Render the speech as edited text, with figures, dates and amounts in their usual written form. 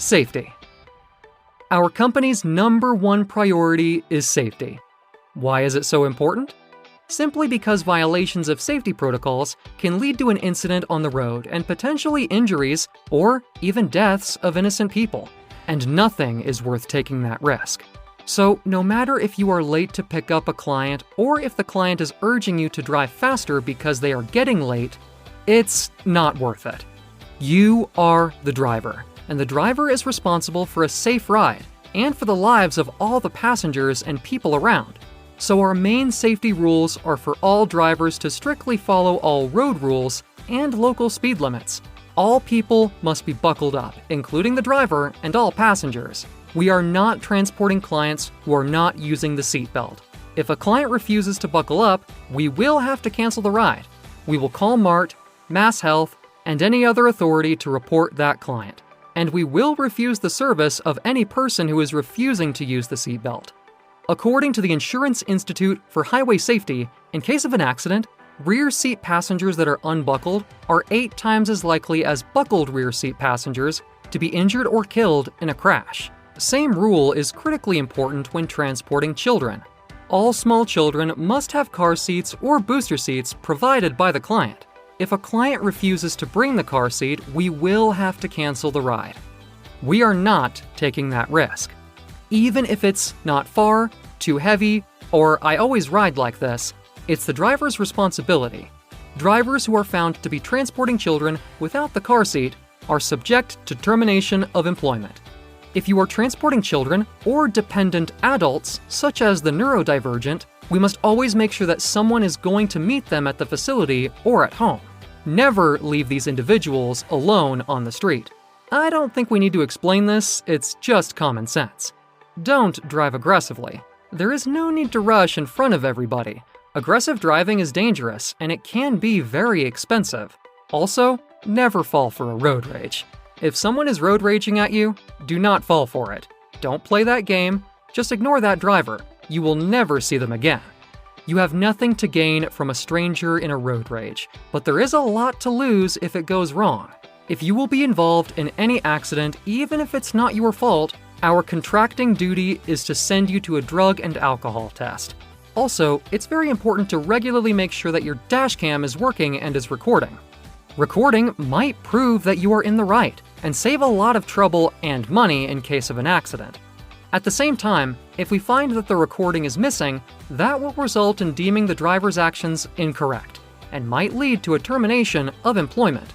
Safety. Our company's #1 priority is safety. Why is it so important? Simply because violations of safety protocols can lead to an incident on the road and potentially injuries or even deaths of innocent people. And nothing is worth taking that risk. So no matter if you are late to pick up a client or if the client is urging you to drive faster because they are getting late, it's not worth it. You are the driver, and the driver is responsible for a safe ride and for the lives of all the passengers and people around. So our main safety rules are for all drivers to strictly follow all road rules and local speed limits. All people must be buckled up, including the driver and all passengers. We are not transporting clients who are not using the seatbelt. If a client refuses to buckle up, we will have to cancel the ride. We will call Mart, Masshealth, and any other authority to report that client. And we will refuse the service of any person who is refusing to use the seatbelt. According to the Insurance Institute for Highway Safety, in case of an accident, rear seat passengers that are unbuckled are 8 times as likely as buckled rear seat passengers to be injured or killed in a crash. Same rule is critically important when transporting children. All small children must have car seats or booster seats provided by the client. If a client refuses to bring the car seat, we will have to cancel the ride. We are not taking that risk. Even if it's not far, too heavy, or I always ride like this, it's the driver's responsibility. Drivers who are found to be transporting children without the car seat are subject to termination of employment. If you are transporting children or dependent adults, such as the neurodivergent, we must always make sure that someone is going to meet them at the facility or at home. Never leave these individuals alone on the street. I don't think we need to explain this, it's just common sense. Don't drive aggressively. There is no need to rush in front of everybody. Aggressive driving is dangerous, and it can be very expensive. Also, never fall for a road rage. If someone is road raging at you, do not fall for it. Don't play that game, just ignore that driver. You will never see them again. You have nothing to gain from a stranger in a road rage, but there is a lot to lose if it goes wrong. If you will be involved in any accident, even if it's not your fault, our contracting duty is to send you to a drug and alcohol test. Also, it's very important to regularly make sure that your dash cam is working and is recording. Recording might prove that you are in the right and save a lot of trouble and money in case of an accident. At the same time, if we find that the recording is missing, that will result in deeming the driver's actions incorrect and might lead to a termination of employment.